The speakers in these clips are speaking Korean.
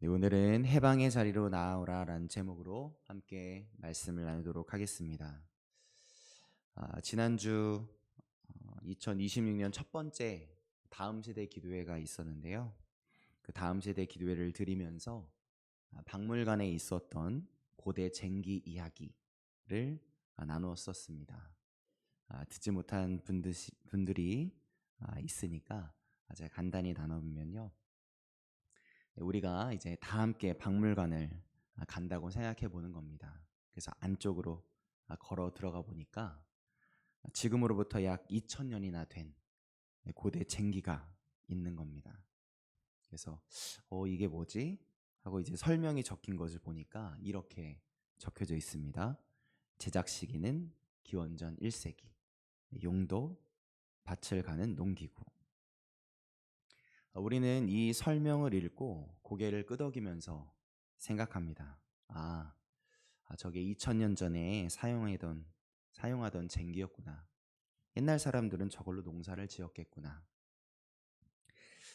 네, 오늘은 해방의 자리로 나아오라라는 제목으로 함께 말씀을 나누도록 하겠습니다. 지난주 2026년 첫 번째 다음 세대 기도회가 있었는데요. 그 다음 세대 기도회를 드리면서 박물관에 있었던 고대 쟁기 이야기를 나누었었습니다. 듣지 못한 분들이 있으니까 제가 간단히 나눠보면요. 우리가 이제 다 함께 박물관을 간다고 생각해 보는 겁니다. 그래서 안쪽으로 걸어 들어가 보니까 지금으로부터 약 2000년이나 된 고대 쟁기가 있는 겁니다. 그래서 이게 뭐지? 하고 이제 설명이 적힌 것을 보니까 이렇게 적혀져 있습니다. 제작 시기는 기원전 1세기, 용도 밭을 가는 농기구. 우리는 이 설명을 읽고 고개를 끄덕이면서 생각합니다. 저게 2000년 전에 사용하던 쟁기였구나. 옛날 사람들은 저걸로 농사를 지었겠구나.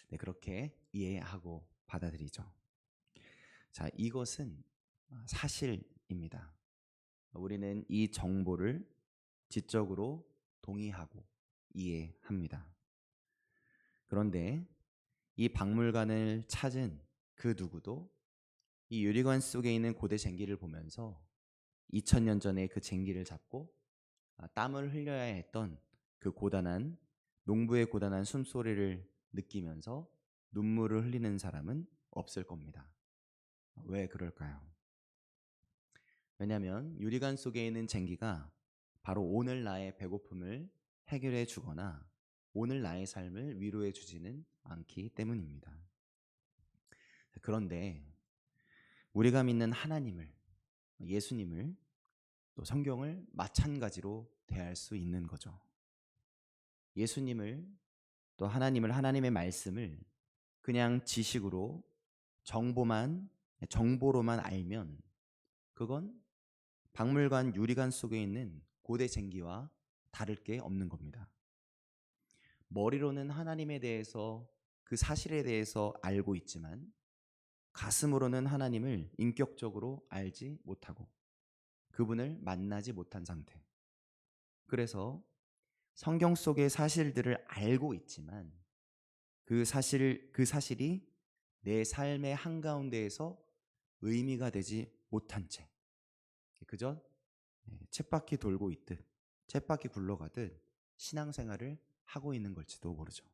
네, 그렇게 이해하고 받아들이죠. 자, 이것은 사실입니다. 우리는 이 정보를 지적으로 동의하고 이해합니다. 그런데 이 박물관을 찾은 그 누구도 이 유리관 속에 있는 고대 쟁기를 보면서 2000년 전에 그 쟁기를 잡고 땀을 흘려야 했던 그 농부의 고단한 숨소리를 느끼면서 눈물을 흘리는 사람은 없을 겁니다. 왜 그럴까요? 왜냐하면 유리관 속에 있는 쟁기가 바로 오늘 나의 배고픔을 해결해 주거나 오늘 나의 삶을 위로해 주지는 않기 때문입니다. 그런데 우리가 믿는 하나님을, 예수님을, 또 성경을 마찬가지로 대할 수 있는 거죠. 예수님을, 또 하나님의 말씀을 그냥 지식으로 정보로만 알면 그건 박물관 유리관 속에 있는 고대 쟁기와 다를 게 없는 겁니다. 머리로는 하나님에 대해서, 그 사실에 대해서 알고 있지만 가슴으로는 하나님을 인격적으로 알지 못하고 그분을 만나지 못한 상태. 그래서 성경 속의 사실들을 알고 있지만 그 사실이 내 삶의 한가운데에서 의미가 되지 못한 채 그저 쳇바퀴 돌고 있듯, 쳇바퀴 굴러가듯 신앙생활을 하고 있는 걸지도 모르죠.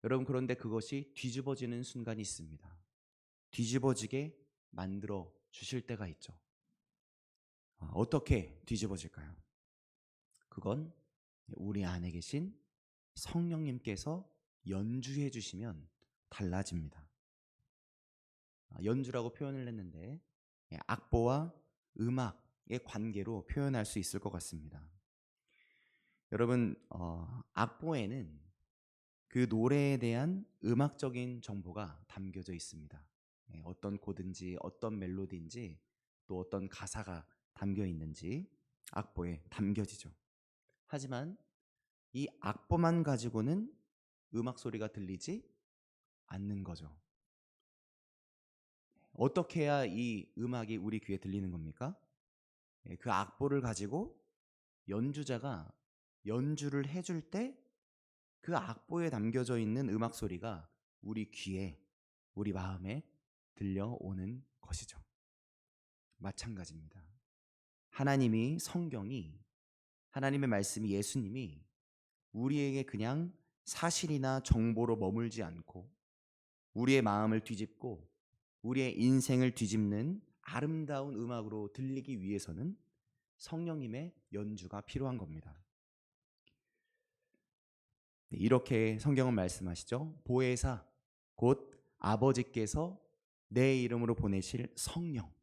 여러분, 그런데 그것이 뒤집어지는 순간이 있습니다. 뒤집어지게 만들어 주실 때가 있죠. 어떻게 뒤집어질까요? 그건 우리 안에 계신 성령님께서 연주해 주시면 달라집니다. 연주라고 표현을 했는데 악보와 음악의 관계로 표현할 수 있을 것 같습니다. 여러분, 악보에는 그 노래에 대한 음악적인 정보가 담겨져 있습니다. 어떤 코드인지, 어떤 멜로디인지, 또 어떤 가사가 담겨 있는지 악보에 담겨지죠. 하지만 이 악보만 가지고는 음악 소리가 들리지 않는 거죠. 어떻게 해야 이 음악이 우리 귀에 들리는 겁니까? 그 악보를 가지고 연주자가 연주를 해줄 때 그 악보에 담겨져 있는 음악 소리가 우리 귀에, 우리 마음에 들려오는 것이죠. 마찬가지입니다. 하나님의 말씀이, 예수님이 우리에게 그냥 사실이나 정보로 머물지 않고 우리의 마음을 뒤집고 우리의 인생을 뒤집는 아름다운 음악으로 들리기 위해서는 성령님의 연주가 필요한 겁니다. 이렇게 성경은 말씀하시죠. 보혜사, 곧 아버지께서 내 이름으로 보내실 성령,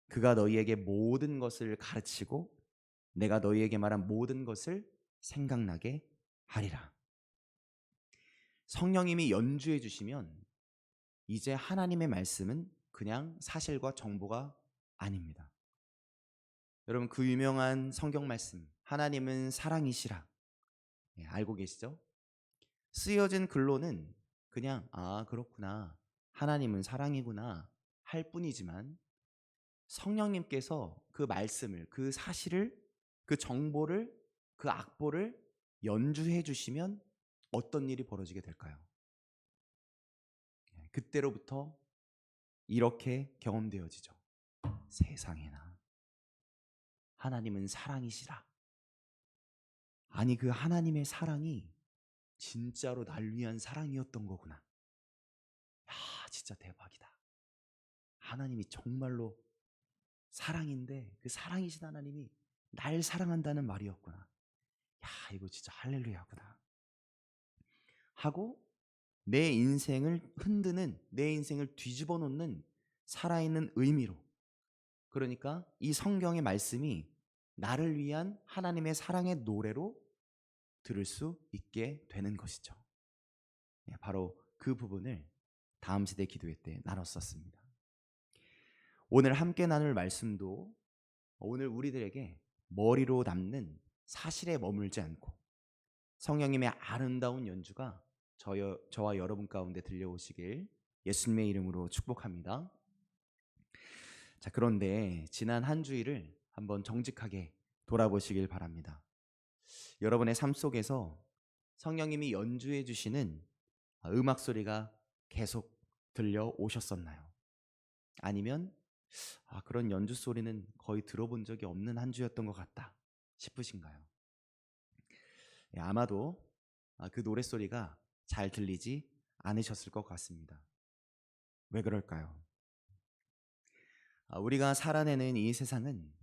그가 너희에게 모든 것을 가르치고 내가 너희에게 말한 모든 것을 생각나게 하리라. 성령님이 연주해 주시면 이제 하나님의 말씀은 그냥 사실과 정보가 아닙니다. 여러분, 그 유명한 성경 말씀, 하나님은 사랑이시라, 알고 계시죠? 쓰여진 글로는 그냥 그렇구나 하나님은 사랑이구나 할 뿐이지만 성령님께서 그 말씀을, 그 사실을, 그 정보를, 그 악보를 연주해 주시면 어떤 일이 벌어지게 될까요? 그때로부터 이렇게 경험되어지죠. 세상에나 하나님은 사랑이시라. 아니, 그 하나님의 사랑이 진짜로 날 위한 사랑이었던 거구나. 야, 진짜 대박이다. 하나님이 정말로 사랑인데 그 사랑이신 하나님이 날 사랑한다는 말이었구나. 야, 이거 진짜 할렐루야구나 하고 내 인생을 흔드는, 내 인생을 뒤집어 놓는 살아있는 의미로, 그러니까 이 성경의 말씀이 나를 위한 하나님의 사랑의 노래로 들을 수 있게 되는 것이죠. 바로 그 부분을 다음 세대 기도회 때 나눴었습니다. 오늘 함께 나눌 말씀도 오늘 우리들에게 머리로 남는 사실에 머물지 않고 성령님의 아름다운 연주가 저와 여러분 가운데 들려오시길 예수님의 이름으로 축복합니다. 자, 그런데 지난 한 주일을 한번 정직하게 돌아보시길 바랍니다. 여러분의 삶 속에서 성령님이 연주해 주시는 음악 소리가 계속 들려오셨었나요? 아니면 그런 연주 소리는 거의 들어본 적이 없는 한 주였던 것 같다 싶으신가요? 아마도 그 노랫소리가 잘 들리지 않으셨을 것 같습니다. 왜 그럴까요? 우리가 살아내는 이 세상은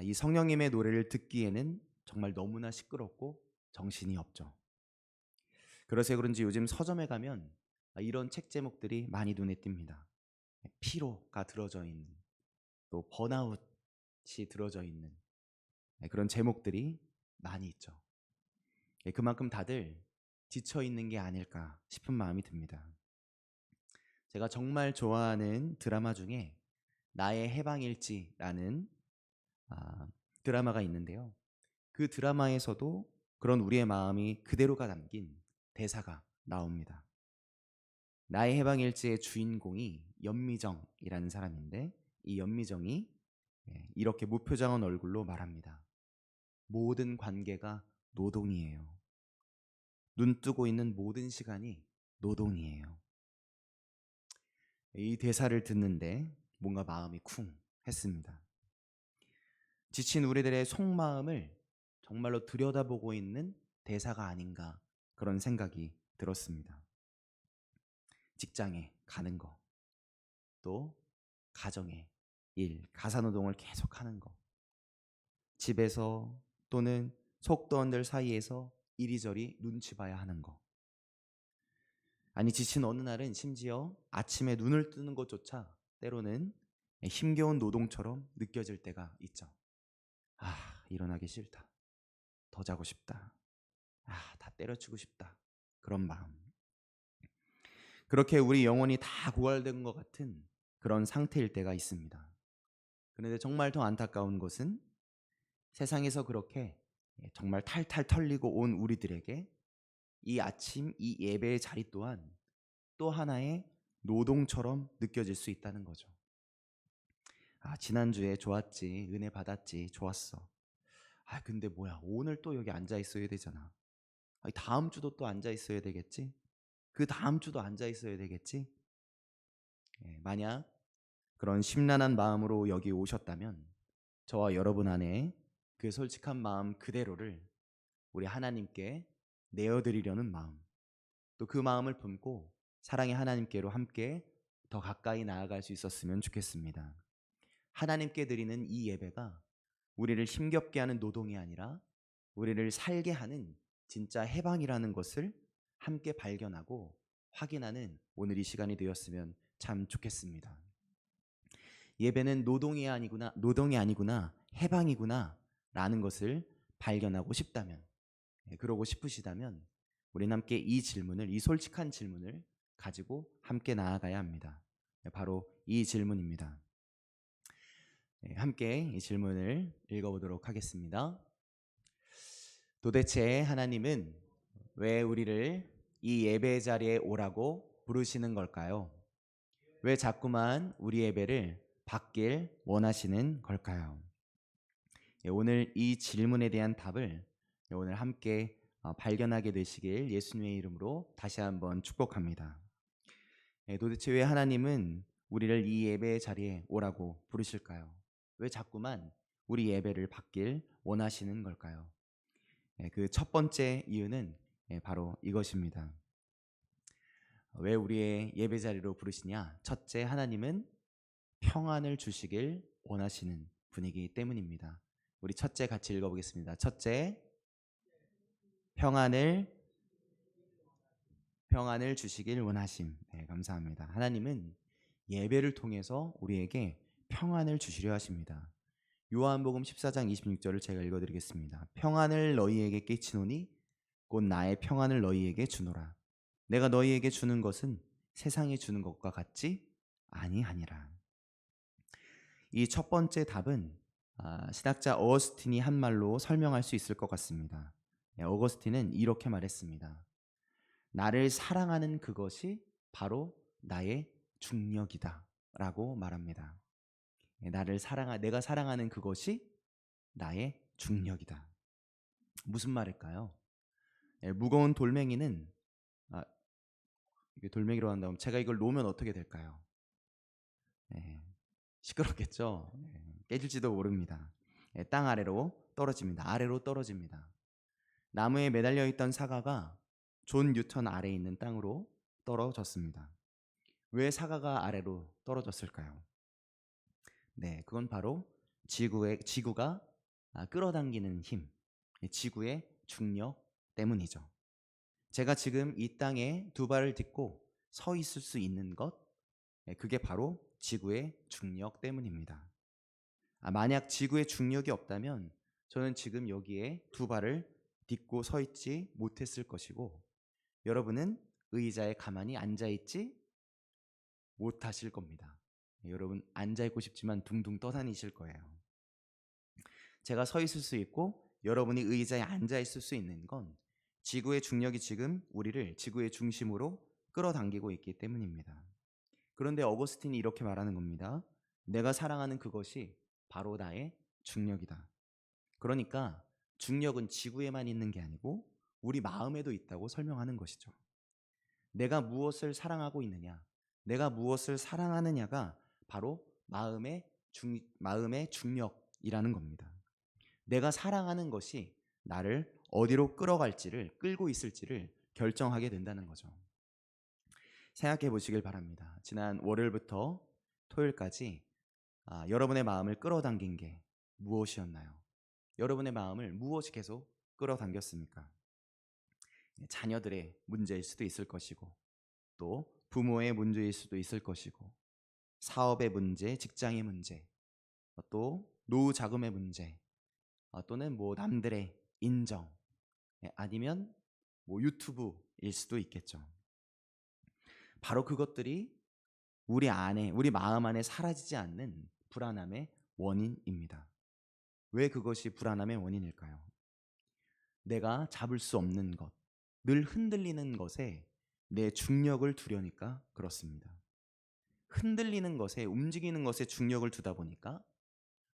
이 성령님의 노래를 듣기에는 정말 너무나 시끄럽고 정신이 없죠. 그래서 그런지 요즘 서점에 가면 이런 책 제목들이 많이 눈에 띕니다. 피로가 들어져 있는, 또 번아웃이 들어져 있는 그런 제목들이 많이 있죠. 그만큼 다들 지쳐 있는 게 아닐까 싶은 마음이 듭니다. 제가 정말 좋아하는 드라마 중에 나의 해방일지라는 드라마가 있는데요. 그 드라마에서도 그런 우리의 마음이 그대로가 담긴 대사가 나옵니다. 나의 해방일지의 주인공이 연미정이라는 사람인데, 이 연미정이 이렇게 무표정한 얼굴로 말합니다. 모든 관계가 노동이에요. 눈 뜨고 있는 모든 시간이 노동이에요. 이 대사를 듣는데 뭔가 마음이 쿵 했습니다. 지친 우리들의 속마음을 정말로 들여다보고 있는 대사가 아닌가, 그런 생각이 들었습니다. 직장에 가는 거, 또 가정의 일, 가사노동을 계속하는 거, 집에서 또는 속도원들 사이에서 이리저리 눈치 봐야 하는 거, 아니 지친 어느 날은 심지어 아침에 눈을 뜨는 것조차 때로는 힘겨운 노동처럼 느껴질 때가 있죠. 일어나기 싫다. 더 자고 싶다. 다 때려치고 싶다. 그런 마음. 그렇게 우리 영혼이 다 고갈된 것 같은 그런 상태일 때가 있습니다. 그런데 정말 더 안타까운 것은 세상에서 그렇게 정말 탈탈 털리고 온 우리들에게 이 아침, 이 예배의 자리 또한 또 하나의 노동처럼 느껴질 수 있다는 거죠. 지난주에 좋았지, 은혜 받았지, 좋았어. 근데 뭐야, 오늘 또 여기 앉아 있어야 되잖아. 다음 주도 또 앉아 있어야 되겠지? 그 다음 주도 앉아 있어야 되겠지? 만약 그런 심란한 마음으로 여기 오셨다면 저와 여러분 안에 그 솔직한 마음 그대로를 우리 하나님께 내어드리려는 마음, 또 그 마음을 품고 사랑의 하나님께로 함께 더 가까이 나아갈 수 있었으면 좋겠습니다. 하나님께 드리는 이 예배가 우리를 힘겹게 하는 노동이 아니라 우리를 살게 하는 진짜 해방이라는 것을 함께 발견하고 확인하는 오늘 이 시간이 되었으면 참 좋겠습니다. 예배는 노동이 아니구나, 해방이구나 라는 것을 발견하고 싶다면, 그러고 싶으시다면 우리는 함께 이 질문을, 이 솔직한 질문을 가지고 함께 나아가야 합니다. 바로 이 질문입니다. 함께 이 질문을 읽어보도록 하겠습니다. 도대체 하나님은 왜 우리를 이 예배 자리에 오라고 부르시는 걸까요? 왜 자꾸만 우리 예배를 받길 원하시는 걸까요? 오늘 이 질문에 대한 답을 오늘 함께 발견하게 되시길 예수님의 이름으로 다시 한번 축복합니다. 도대체 왜 하나님은 우리를 이 예배의 자리에 오라고 부르실까요? 왜 자꾸만 우리 예배를 받길 원하시는 걸까요? 그 첫 번째 이유는 바로 이것입니다. 왜 우리의 예배 자리로 부르시냐? 첫째, 하나님은 평안을 주시길 원하시는 분이기 때문입니다. 우리 첫째 같이 읽어보겠습니다. 첫째, 평안을 주시길 원하심. 네, 감사합니다. 하나님은 예배를 통해서 우리에게 평안을 주시려 하십니다. 요한복음 14장 26절을 제가 읽어드리겠습니다. 평안을 너희에게 끼치노니 곧 나의 평안을 너희에게 주노라. 내가 너희에게 주는 것은 세상이 주는 것과 같지 아니하니라. 이 첫 번째 답은 신학자 어거스틴이 한 말로 설명할 수 있을 것 같습니다. 어거스틴은 이렇게 말했습니다. 나를 사랑하는 그것이 바로 나의 중력이다 라고 말합니다. 내가 사랑하는 그것이 나의 중력이다. 무슨 말일까요? 무거운 돌멩이는 이게 돌멩이로 한다면 제가 이걸 놓으면 어떻게 될까요? 시끄럽겠죠? 깨질지도 모릅니다. 땅 아래로 떨어집니다. 아래로 떨어집니다. 나무에 매달려 있던 사과가 존 뉴턴 아래에 있는 땅으로 떨어졌습니다. 왜 사과가 아래로 떨어졌을까요? 네, 그건 바로 지구가 끌어당기는 힘, 지구의 중력 때문이죠. 제가 지금 이 땅에 두 발을 딛고 서 있을 수 있는 것, 그게 바로 지구의 중력 때문입니다. 만약 지구의 중력이 없다면 저는 지금 여기에 두 발을 딛고 서 있지 못했을 것이고, 여러분은 의자에 가만히 앉아 있지 못하실 겁니다. 여러분 앉아 있고 싶지만 둥둥 떠다니실 거예요. 제가 서 있을 수 있고 여러분이 의자에 앉아 있을 수 있는 건 지구의 중력이 지금 우리를 지구의 중심으로 끌어당기고 있기 때문입니다. 그런데 어거스틴이 이렇게 말하는 겁니다. 내가 사랑하는 그것이 바로 나의 중력이다. 그러니까 중력은 지구에만 있는 게 아니고 우리 마음에도 있다고 설명하는 것이죠. 내가 무엇을 사랑하고 있느냐, 내가 무엇을 사랑하느냐가 바로 마음의 중력이라는 겁니다. 내가 사랑하는 것이 나를 어디로 끌고 있을지를 결정하게 된다는 거죠. 생각해 보시길 바랍니다. 지난 월요일부터 토요일까지 여러분의 마음을 끌어당긴 게 무엇이었나요? 여러분의 마음을 무엇이 계속 끌어당겼습니까? 자녀들의 문제일 수도 있을 것이고, 또 부모의 문제일 수도 있을 것이고, 사업의 문제, 직장의 문제, 또 노후 자금의 문제, 또는 남들의 인정, 아니면 유튜브일 수도 있겠죠. 바로 그것들이 우리 마음 안에 사라지지 않는 불안함의 원인입니다. 왜 그것이 불안함의 원인일까요? 내가 잡을 수 없는 것, 늘 흔들리는 것에 내 중력을 두려니까 그렇습니다. 흔들리는 것에, 움직이는 것에 중력을 두다 보니까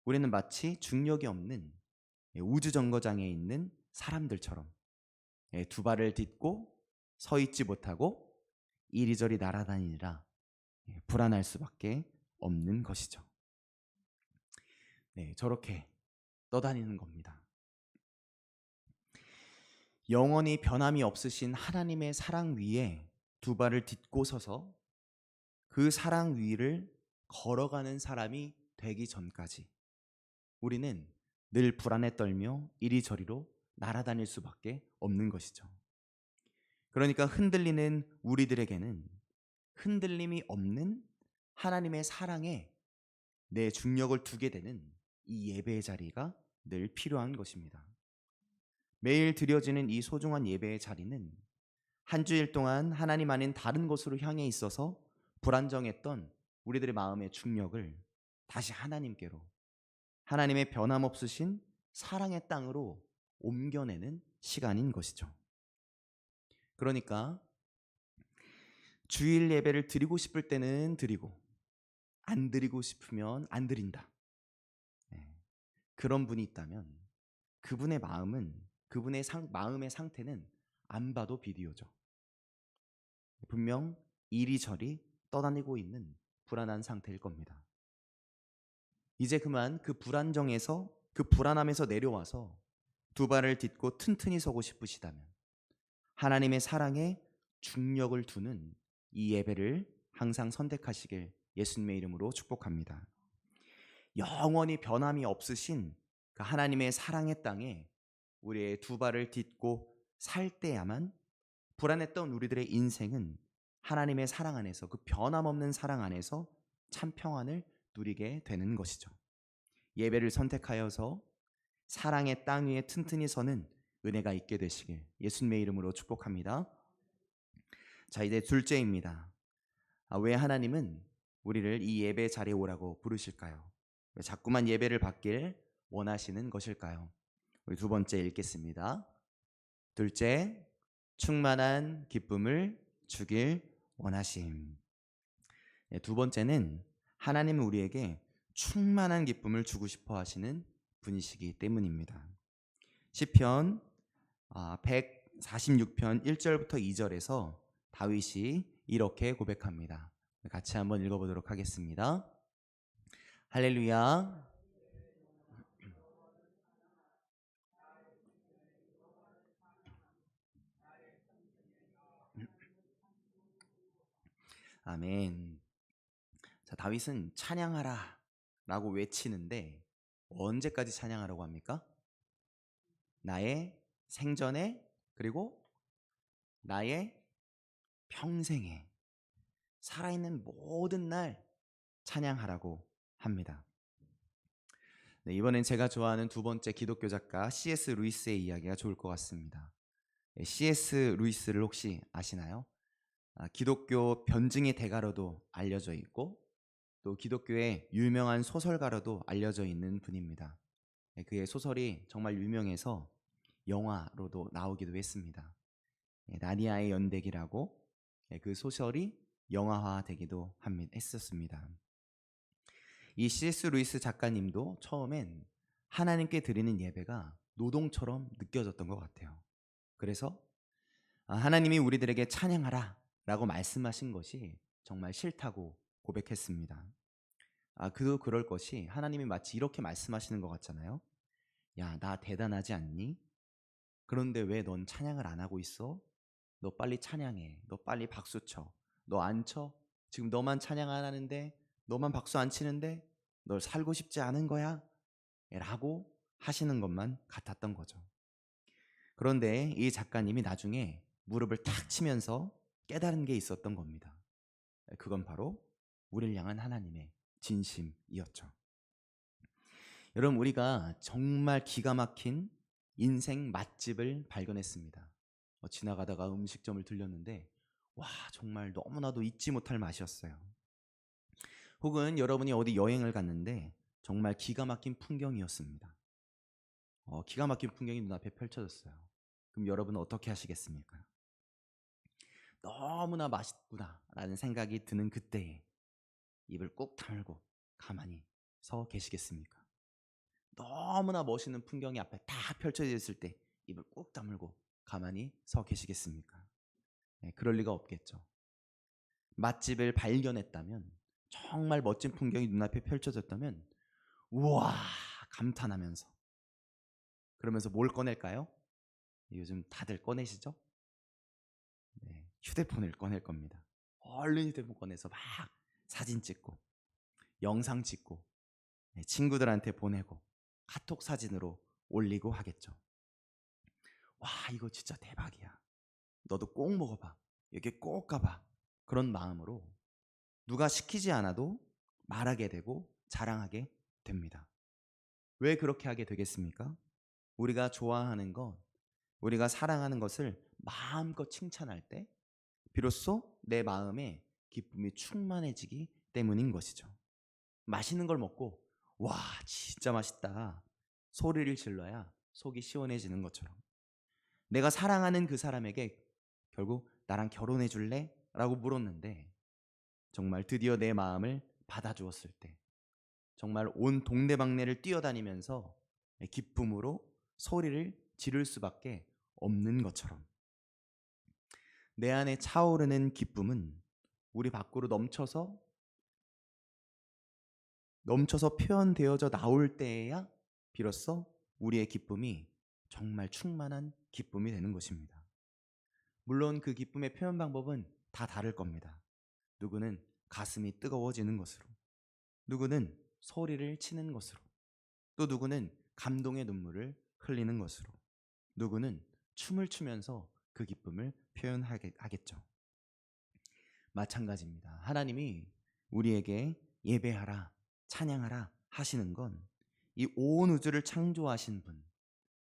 우리는 마치 중력이 없는 우주정거장에 있는 사람들처럼 두 발을 딛고 서 있지 못하고 이리저리 날아다니느라 불안할 수밖에 없는 것이죠. 저렇게 떠다니는 겁니다. 영원히 변함이 없으신 하나님의 사랑 위에 두 발을 딛고 서서 그 사랑 위를 걸어가는 사람이 되기 전까지 우리는 늘 불안에 떨며 이리저리로 날아다닐 수밖에 없는 것이죠. 그러니까 흔들리는 우리들에게는 흔들림이 없는 하나님의 사랑에 내 중력을 두게 되는 이 예배의 자리가 늘 필요한 것입니다. 매일 드려지는 이 소중한 예배의 자리는 한 주일 동안 하나님 아닌 다른 곳으로 향해 있어서 불안정했던 우리들의 마음의 중력을 다시 하나님께로, 하나님의 변함없으신 사랑의 땅으로 옮겨내는 시간인 것이죠. 그러니까 주일 예배를 드리고 싶을 때는 드리고 안 드리고 싶으면 안 드린다. 네. 그런 분이 있다면 그분의 마음의 상태는 안 봐도 비디오죠. 분명 이리저리 떠다니고 있는 불안한 상태일 겁니다. 이제 그만 그 불안함에서 내려와서 두 발을 딛고 튼튼히 서고 싶으시다면 하나님의 사랑에 중력을 두는 이 예배를 항상 선택하시길 예수님의 이름으로 축복합니다. 영원히 변함이 없으신 그 하나님의 사랑의 땅에 우리의 두 발을 딛고 살 때야만 불안했던 우리들의 인생은 하나님의 사랑 안에서, 그 변함없는 사랑 안에서 참 평안을 누리게 되는 것이죠. 예배를 선택하여서 사랑의 땅 위에 튼튼히 서는 은혜가 있게 되시길 예수님의 이름으로 축복합니다. 자, 이제 둘째입니다. 왜 하나님은 우리를 이 예배 자리에 오라고 부르실까요? 왜 자꾸만 예배를 받길 원하시는 것일까요? 우리 두 번째 읽겠습니다. 둘째, 충만한 기쁨을 주길 원하심. 두 번째는 하나님은 우리에게 충만한 기쁨을 주고 싶어 하시는 분이시기 때문입니다. 시편 146편 1절부터 2절에서 다윗이 이렇게 고백합니다. 같이 한번 읽어보도록 하겠습니다. 할렐루야. 아멘. 자, 다윗은 찬양하라 라고 외치는데 언제까지 찬양하라고 합니까? 나의 생전에, 그리고 나의 평생에, 살아있는 모든 날 찬양하라고 합니다. 네, 이번엔 제가 좋아하는 두 번째 기독교 작가 C.S. 루이스의 이야기가 좋을 것 같습니다. C.S. 루이스를 혹시 아시나요? 기독교 변증의 대가로도 알려져 있고 또 기독교의 유명한 소설가로도 알려져 있는 분입니다. 그의 소설이 정말 유명해서 영화로도 나오기도 했습니다. 나니아의 연대기라고 그 소설이 영화화되기도 했었습니다. 이 C.S. 루이스 작가님도 처음엔 하나님께 드리는 예배가 노동처럼 느껴졌던 것 같아요. 그래서 하나님이 우리들에게 찬양하라 라고 말씀하신 것이 정말 싫다고 고백했습니다. 그럴 것이 하나님이 마치 이렇게 말씀하시는 것 같잖아요. 야, 나 대단하지 않니? 그런데 왜 넌 찬양을 안 하고 있어? 너 빨리 찬양해. 너 빨리 박수 쳐. 너 안 쳐? 지금 너만 찬양 안 하는데, 너만 박수 안 치는데 널 살고 싶지 않은 거야? 라고 하시는 것만 같았던 거죠. 그런데 이 작가님이 나중에 무릎을 탁 치면서 깨달은 게 있었던 겁니다. 그건 바로 우리를 향한 하나님의 진심이었죠. 여러분, 우리가 정말 기가 막힌 인생 맛집을 발견했습니다. 지나가다가 음식점을 들렸는데 와, 정말 너무나도 잊지 못할 맛이었어요. 혹은 여러분이 어디 여행을 갔는데 정말 기가 막힌 풍경이었습니다. 기가 막힌 풍경이 눈앞에 펼쳐졌어요. 그럼 여러분은 어떻게 하시겠습니까? 너무나 맛있구나 라는 생각이 드는 그때에 입을 꾹 다물고 가만히 서 계시겠습니까? 너무나 멋있는 풍경이 앞에 딱 펼쳐져 있을 때 입을 꾹 다물고 가만히 서 계시겠습니까? 네, 그럴 리가 없겠죠. 맛집을 발견했다면, 정말 멋진 풍경이 눈앞에 펼쳐졌다면 우와 감탄하면서, 그러면서 뭘 꺼낼까요? 요즘 다들 꺼내시죠? 네, 휴대폰을 꺼낼 겁니다. 얼른 휴대폰 꺼내서 막 사진 찍고 영상 찍고 친구들한테 보내고 카톡 사진으로 올리고 하겠죠. 와, 이거 진짜 대박이야. 너도 꼭 먹어봐. 여기 꼭 가봐. 그런 마음으로 누가 시키지 않아도 말하게 되고 자랑하게 됩니다. 왜 그렇게 하게 되겠습니까? 우리가 좋아하는 것, 우리가 사랑하는 것을 마음껏 칭찬할 때 비로소 내 마음에 기쁨이 충만해지기 때문인 것이죠. 맛있는 걸 먹고 와, 진짜 맛있다 소리를 질러야 속이 시원해지는 것처럼 내가 사랑하는 그 사람에게 결국 나랑 결혼해 줄래? 라고 물었는데 정말 드디어 내 마음을 받아주었을 때 정말 온 동네방네를 뛰어다니면서 기쁨으로 소리를 지를 수밖에 없는 것처럼 내 안에 차오르는 기쁨은 우리 밖으로 넘쳐서 표현되어져 나올 때에야 비로소 우리의 기쁨이 정말 충만한 기쁨이 되는 것입니다. 물론 그 기쁨의 표현 방법은 다 다를 겁니다. 누구는 가슴이 뜨거워지는 것으로, 누구는 소리를 치는 것으로, 또 누구는 감동의 눈물을 흘리는 것으로, 누구는 춤을 추면서 그 기쁨을 표현하겠죠. 마찬가지입니다. 하나님이 우리에게 예배하라, 찬양하라 하시는 건 이 온 우주를 창조하신 분,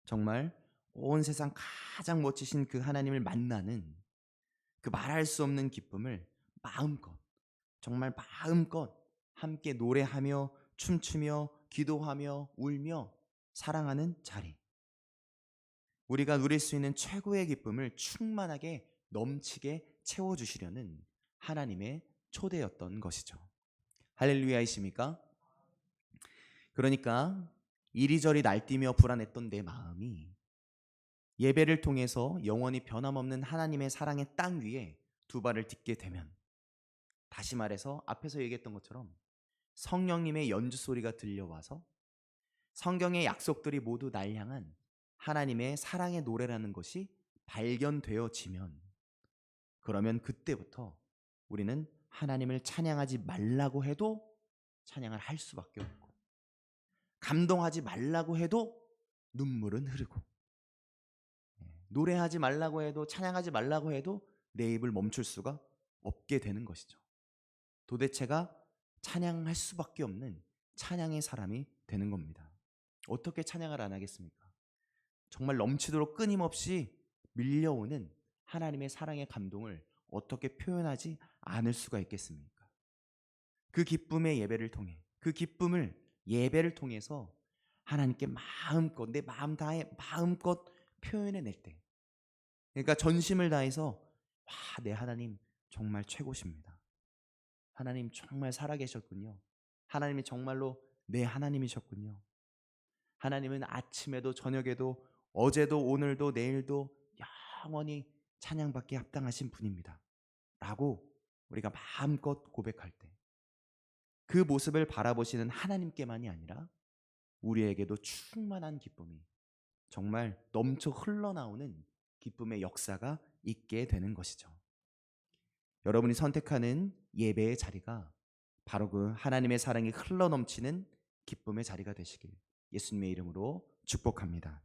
정말 온 세상 가장 멋지신 그 하나님을 만나는 그 말할 수 없는 기쁨을 마음껏, 정말 마음껏 함께 노래하며 춤추며 기도하며 울며 사랑하는 자리, 우리가 누릴 수 있는 최고의 기쁨을 충만하게 넘치게 채워주시려는 하나님의 초대였던 것이죠. 할렐루야이십니까? 그러니까 이리저리 날뛰며 불안했던 내 마음이 예배를 통해서 영원히 변함없는 하나님의 사랑의 땅 위에 두 발을 딛게 되면, 다시 말해서 앞에서 얘기했던 것처럼 성령님의 연주 소리가 들려와서 성경의 약속들이 모두 날 향한 하나님의 사랑의 노래라는 것이 발견되어지면, 그러면 그때부터 우리는 하나님을 찬양하지 말라고 해도 찬양을 할 수밖에 없고, 감동하지 말라고 해도 눈물은 흐르고, 노래하지 말라고 해도 찬양하지 말라고 해도 내 입을 멈출 수가 없게 되는 것이죠. 도대체가 찬양할 수밖에 없는 찬양의 사람이 되는 겁니다. 어떻게 찬양을 안 하겠습니까? 정말 넘치도록 끊임없이 밀려오는 하나님의 사랑의 감동을 어떻게 표현하지 않을 수가 있겠습니까? 그 기쁨의 예배를 통해, 그 기쁨을 예배를 통해서 하나님께 마음껏, 내 마음 다해 마음껏 표현해낼 때, 그러니까 전심을 다해서 와, 내 하나님 정말 최고십니다. 하나님 정말 살아계셨군요. 하나님이 정말로 내 하나님이셨군요. 하나님은 아침에도 저녁에도 어제도 오늘도 내일도 영원히 찬양받기에 합당하신 분입니다. 라고 우리가 마음껏 고백할 때, 그 모습을 바라보시는 하나님께만이 아니라 우리에게도 충만한 기쁨이, 정말 넘쳐 흘러나오는 기쁨의 역사가 있게 되는 것이죠. 여러분이 선택하는 예배의 자리가 바로 그 하나님의 사랑이 흘러넘치는 기쁨의 자리가 되시길 예수님의 이름으로 축복합니다.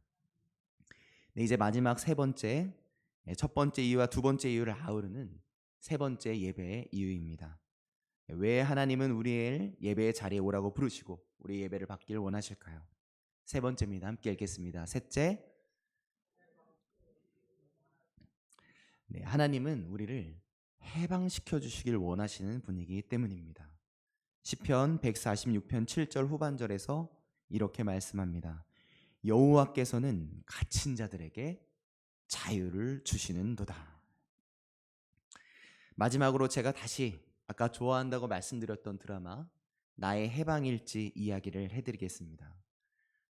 네, 이제 마지막 세 번째, 첫 번째 이유와 두 번째 이유를 아우르는 세 번째 예배의 이유입니다. 왜 하나님은 우리의 예배의 자리에 오라고 부르시고 우리 예배를 받기를 원하실까요? 세 번째입니다. 함께 읽겠습니다. 셋째, 네, 하나님은 우리를 해방시켜 주시길 원하시는 분이기 때문입니다. 시편 146편 7절 후반절에서 이렇게 말씀합니다. 여호와께서는 갇힌 자들에게 자유를 주시는도다. 마지막으로 제가 다시 아까 좋아한다고 말씀드렸던 드라마 나의 해방일지 이야기를 해드리겠습니다.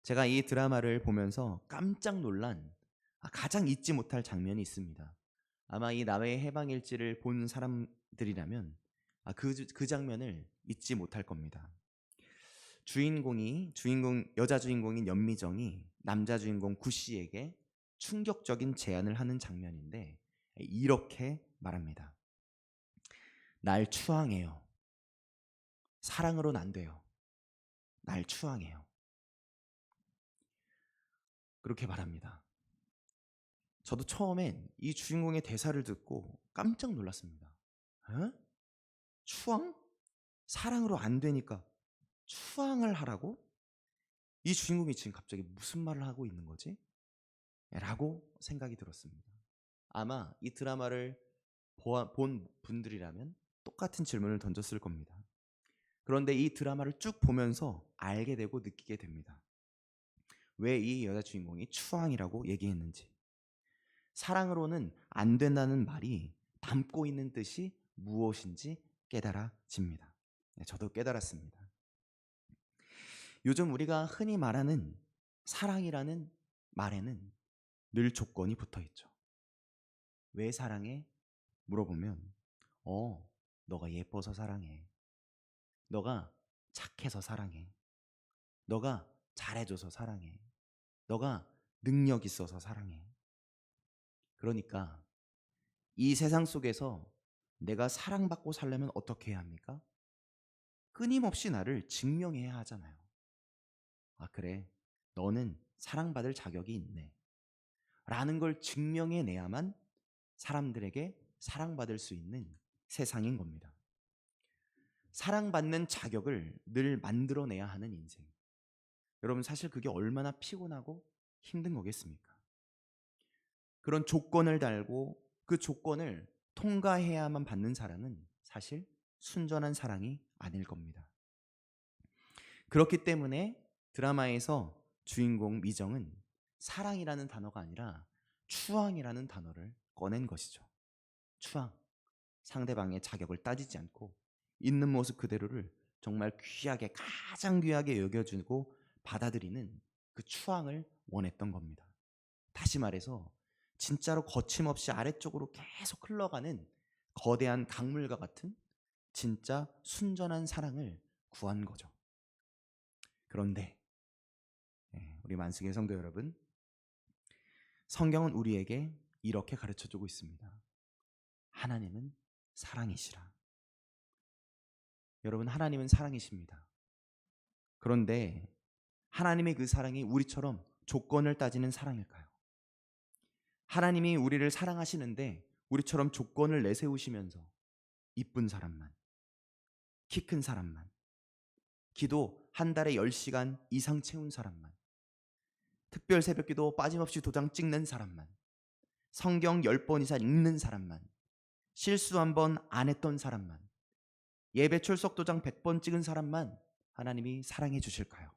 제가 이 드라마를 보면서 깜짝 놀란 가장 잊지 못할 장면이 있습니다. 아마 이 나의 해방일지를 본 사람들이라면 그 장면을 잊지 못할 겁니다. 여자 주인공인 연미정이 남자 주인공 구씨에게 충격적인 제안을 하는 장면인데 이렇게 말합니다. 날 추앙해요. 사랑으로는 안 돼요. 날 추앙해요. 그렇게 말합니다. 저도 처음엔 이 주인공의 대사를 듣고 깜짝 놀랐습니다. 에? 추앙? 사랑으로 안 되니까 추앙을 하라고? 이 주인공이 지금 갑자기 무슨 말을 하고 있는 거지? 라고 생각이 들었습니다. 아마 이 드라마를 본 분들이라면 똑같은 질문을 던졌을 겁니다. 그런데 이 드라마를 쭉 보면서 알게 되고 느끼게 됩니다. 왜 이 여자 주인공이 추앙이라고 얘기했는지. 사랑으로는 안 된다는 말이 담고 있는 뜻이 무엇인지 깨달아집니다. 저도 깨달았습니다. 요즘 우리가 흔히 말하는 사랑이라는 말에는 늘 조건이 붙어 있죠. 왜 사랑해? 물어보면 너가 예뻐서 사랑해. 너가 착해서 사랑해. 너가 잘해줘서 사랑해. 너가 능력 있어서 사랑해. 그러니까 이 세상 속에서 내가 사랑받고 살려면 어떻게 해야 합니까? 끊임없이 나를 증명해야 하잖아요. 아, 그래. 너는 사랑받을 자격이 있네. 라는 걸 증명해내야만 사람들에게 사랑받을 수 있는 세상인 겁니다. 사랑받는 자격을 늘 만들어내야 하는 인생. 여러분, 사실 그게 얼마나 피곤하고 힘든 거겠습니까? 그런 조건을 달고 그 조건을 통과해야만 받는 사랑은 사실 순전한 사랑이 아닐 겁니다. 그렇기 때문에 드라마에서 주인공 미정은 사랑이라는 단어가 아니라 추앙이라는 단어를 꺼낸 것이죠. 추앙. 상대방의 자격을 따지지 않고 있는 모습 그대로를 정말 귀하게, 가장 귀하게 여겨주고 받아들이는 그 추앙을 원했던 겁니다. 다시 말해서 진짜로 거침없이 아래쪽으로 계속 흘러가는 거대한 강물과 같은 진짜 순전한 사랑을 구한 거죠. 그런데 우리 만승의 성도 여러분, 성경은 우리에게 이렇게 가르쳐주고 있습니다. 하나님은 사랑이시라. 여러분, 하나님은 사랑이십니다. 그런데 하나님의 그 사랑이 우리처럼 조건을 따지는 사랑일까요? 하나님이 우리를 사랑하시는데 우리처럼 조건을 내세우시면서 이쁜 사람만, 키 큰 사람만, 기도 한 달에 10시간 이상 채운 사람만, 특별 새벽기도 빠짐없이 도장 찍는 사람만, 성경 10번 이상 읽는 사람만, 실수 한 번 안 했던 사람만, 예배 출석 도장 100번 찍은 사람만 하나님이 사랑해 주실까요?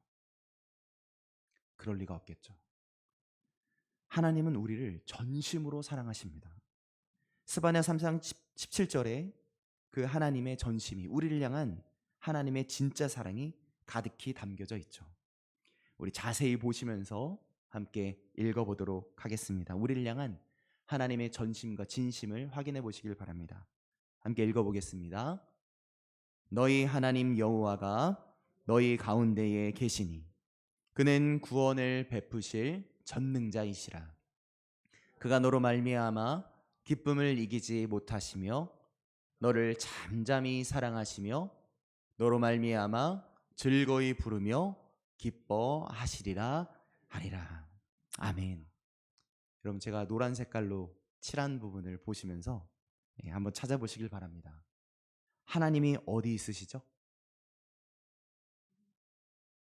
그럴 리가 없겠죠. 하나님은 우리를 전심으로 사랑하십니다. 스바냐 3장 17절에 그 하나님의 전심이, 우리를 향한 하나님의 진짜 사랑이 가득히 담겨져 있죠. 우리 자세히 보시면서 함께 읽어보도록 하겠습니다. 우리를 향한 하나님의 전심과 진심을 확인해 보시길 바랍니다. 함께 읽어보겠습니다. 너희 하나님 여호와가 너희 가운데에 계시니 그는 구원을 베푸실 전능자이시라. 그가 너로 말미암아 기쁨을 이기지 못하시며 너를 잠잠히 사랑하시며 너로 말미암아 즐거이 부르며 기뻐하시리라 하리라. 아멘. 여러분, 제가 노란 색깔로 칠한 부분을 보시면서 한번 찾아보시길 바랍니다. 하나님이 어디 있으시죠?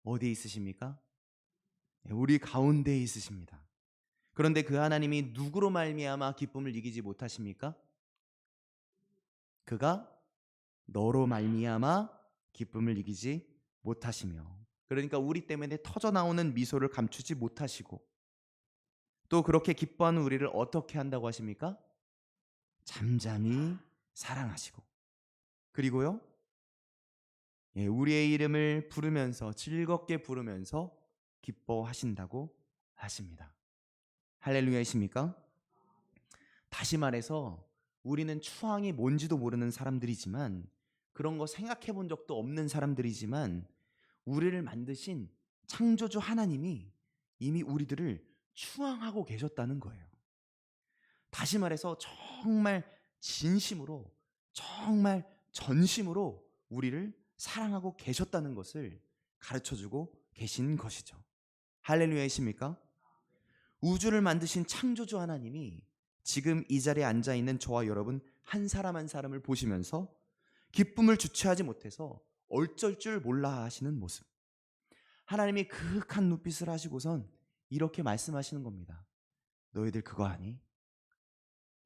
어디 있으십니까? 우리 가운데 있으십니다. 그런데 그 하나님이 누구로 말미암아 기쁨을 이기지 못하십니까? 그가 너로 말미암아 기쁨을 이기지 못하시며, 그러니까 우리 때문에 터져 나오는 미소를 감추지 못하시고, 또 그렇게 기뻐하는 우리를 어떻게 한다고 하십니까? 잠잠히 사랑하시고, 그리고요, 우리의 이름을 부르면서, 즐겁게 부르면서 기뻐하신다고 하십니다. 할렐루야이십니까? 다시 말해서 우리는 추앙이 뭔지도 모르는 사람들이지만, 그런 거 생각해 본 적도 없는 사람들이지만, 우리를 만드신 창조주 하나님이 이미 우리들을 추앙하고 계셨다는 거예요. 다시 말해서 정말 진심으로, 정말 전심으로 우리를 사랑하고 계셨다는 것을 가르쳐주고 계신 것이죠. 할렐루야이십니까? 우주를 만드신 창조주 하나님이 지금 이 자리에 앉아있는 저와 여러분 한 사람 한 사람을 보시면서 기쁨을 주체하지 못해서 어쩔 줄 몰라 하시는 모습, 하나님이 그윽한 눈빛을 하시고선 이렇게 말씀하시는 겁니다. 너희들 그거 아니?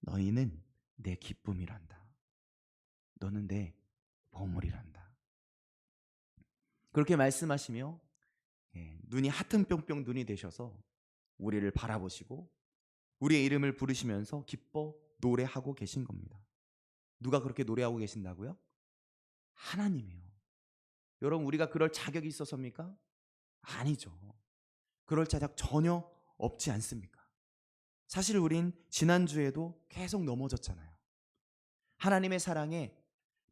너희는 내 기쁨이란다. 너는 내 보물이란다. 그렇게 말씀하시며 눈이 하튼 뿅뿅 눈이 되셔서 우리를 바라보시고 우리의 이름을 부르시면서 기뻐 노래하고 계신 겁니다. 누가 그렇게 노래하고 계신다고요? 하나님이요. 여러분, 우리가 그럴 자격이 있어서입니까? 아니죠. 그럴 자격 전혀 없지 않습니까? 사실 우린 지난주에도 계속 넘어졌잖아요. 하나님의 사랑에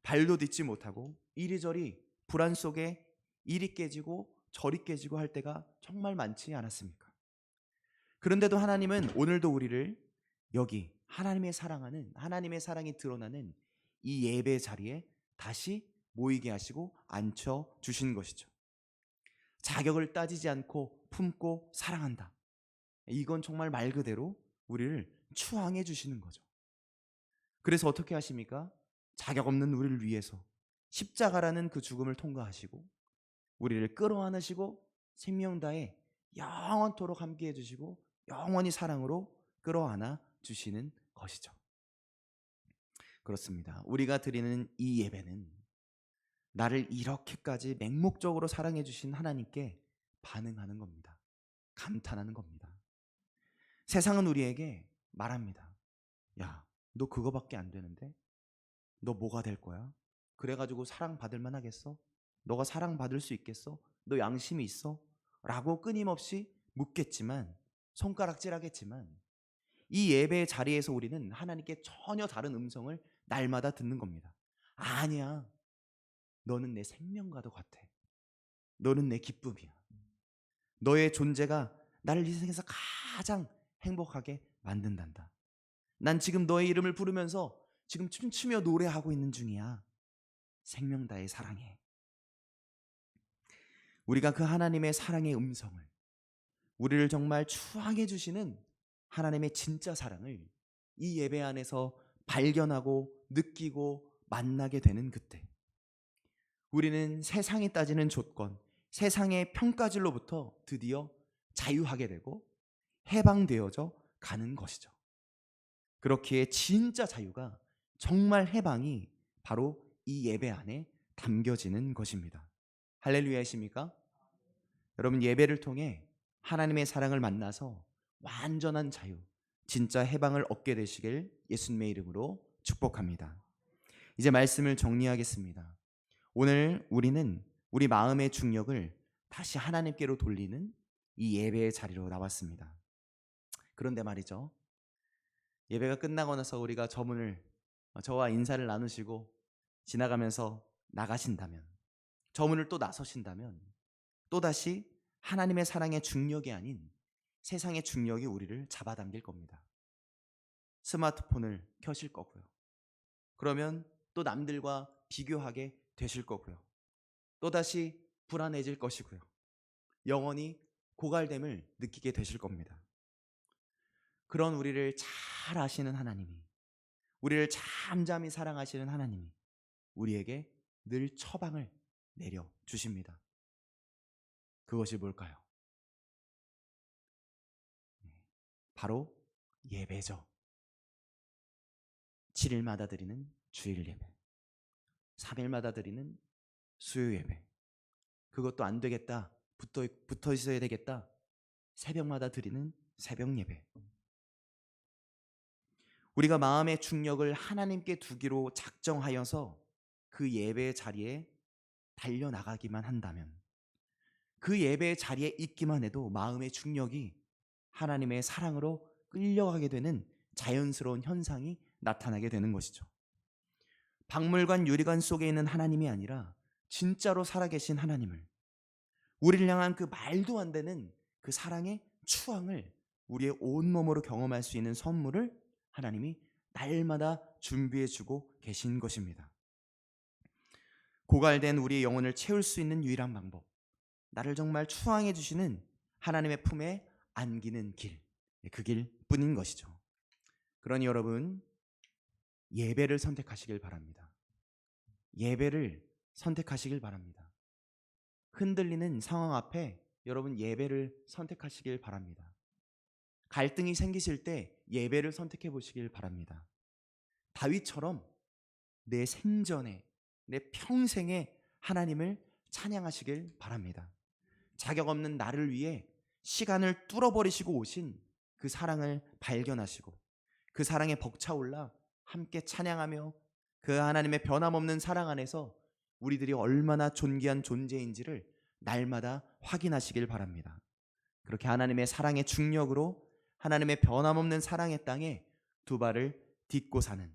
발도 딛지 못하고 이리저리 불안 속에 이리 깨지고 저리 깨지고 할 때가 정말 많지 않았습니까? 그런데도 하나님은 오늘도 우리를 여기 하나님의 사랑하는, 하나님의 사랑이 드러나는 이 예배 자리에 다시 모이게 하시고 앉혀 주신 것이죠. 자격을 따지지 않고 품고 사랑한다. 이건 정말 말 그대로 우리를 추앙해 주시는 거죠. 그래서 어떻게 하십니까? 자격 없는 우리를 위해서 십자가라는 그 죽음을 통과하시고 우리를 끌어안으시고 생명 다해 영원토록 함께 해주시고 영원히 사랑으로 끌어안아 주시는 것이죠. 그렇습니다. 우리가 드리는 이 예배는 나를 이렇게까지 맹목적으로 사랑해 주신 하나님께 반응하는 겁니다. 감탄하는 겁니다. 세상은 우리에게 말합니다. 야, 너 그거밖에 안 되는데? 너 뭐가 될 거야? 그래가지고 사랑받을 만하겠어? 너가 사랑받을 수 있겠어? 너 양심이 있어? 라고 끊임없이 묻겠지만, 손가락질하겠지만, 이 예배의 자리에서 우리는 하나님께 전혀 다른 음성을 날마다 듣는 겁니다. 아니야, 너는 내 생명과도 같아. 너는 내 기쁨이야. 너의 존재가 나를 이 세상에서 가장 행복하게 만든단다. 난 지금 너의 이름을 부르면서 지금 춤추며 노래하고 있는 중이야. 생명 다해 사랑해. 우리가 그 하나님의 사랑의 음성을, 우리를 정말 추앙해 주시는 하나님의 진짜 사랑을 이 예배 안에서 발견하고 느끼고 만나게 되는 그때, 우리는 세상이 따지는 조건, 세상의 평가질로부터 드디어 자유하게 되고 해방되어져 가는 것이죠. 그렇기에 진짜 자유가, 정말 해방이 바로 이 예배 안에 담겨지는 것입니다. 할렐루야이십니까? 여러분, 예배를 통해 하나님의 사랑을 만나서 완전한 자유, 진짜 해방을 얻게 되시길 예수님의 이름으로 축복합니다. 이제 말씀을 정리하겠습니다. 오늘 우리는 우리 마음의 중력을 다시 하나님께로 돌리는 이 예배의 자리로 나왔습니다. 그런데 말이죠, 예배가 끝나고 나서 우리가 저와 인사를 나누시고 지나가면서 나가신다면, 저문을 또 나서신다면 또다시 하나님의 사랑의 중력이 아닌 세상의 중력이 우리를 잡아당길 겁니다. 스마트폰을 켜실 거고요. 그러면 또 남들과 비교하게 되실 거고요. 또다시 불안해질 것이고요. 영원히 고갈됨을 느끼게 되실 겁니다. 그런 우리를 잘 아시는 하나님이, 우리를 잠잠히 사랑하시는 하나님이 우리에게 늘 처방을 내려 주십니다. 그것이 뭘까요? 바로 예배죠. 7일마다 드리는 주일 예배, 3일마다 드리는 수요 예배, 그것도 안 되겠다, 붙어 있어야 되겠다, 새벽마다 드리는 새벽 예배. 우리가 마음의 중력을 하나님께 두기로 작정하여서 그 예배의 자리에 달려나가기만 한다면, 그 예배의 자리에 있기만 해도 마음의 중력이 하나님의 사랑으로 끌려가게 되는 자연스러운 현상이 나타나게 되는 것이죠. 박물관 유리관 속에 있는 하나님이 아니라 진짜로 살아계신 하나님을, 우리를 향한 그 말도 안 되는 그 사랑의 추앙을 우리의 온몸으로 경험할 수 있는 선물을 하나님이 날마다 준비해 주고 계신 것입니다. 고갈된 우리의 영혼을 채울 수 있는 유일한 방법, 나를 정말 추앙해 주시는 하나님의 품에 안기는 길, 그 길뿐인 것이죠. 그러니 여러분, 예배를 선택하시길 바랍니다. 예배를 선택하시길 바랍니다. 흔들리는 상황 앞에 여러분, 예배를 선택하시길 바랍니다. 갈등이 생기실 때 예배를 선택해 보시길 바랍니다. 다윗처럼 내 생전에, 내 평생에 하나님을 찬양하시길 바랍니다. 자격 없는 나를 위해 시간을 뚫어버리시고 오신 그 사랑을 발견하시고 그 사랑에 벅차올라 함께 찬양하며 그 하나님의 변함없는 사랑 안에서 우리들이 얼마나 존귀한 존재인지를 날마다 확인하시길 바랍니다. 그렇게 하나님의 사랑의 중력으로 하나님의 변함없는 사랑의 땅에 두 발을 딛고 사는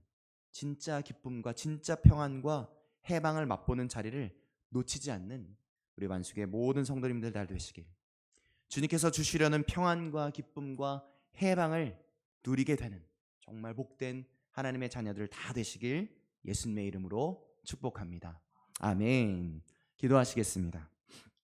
진짜 기쁨과 진짜 평안과 해방을 맛보는 자리를 놓치지 않는 우리 완숙의 모든 성도님들 다 되시길, 주님께서 주시려는 평안과 기쁨과 해방을 누리게 되는 정말 복된 하나님의 자녀들 다 되시길 예수님의 이름으로 축복합니다. 아멘. 기도하시겠습니다.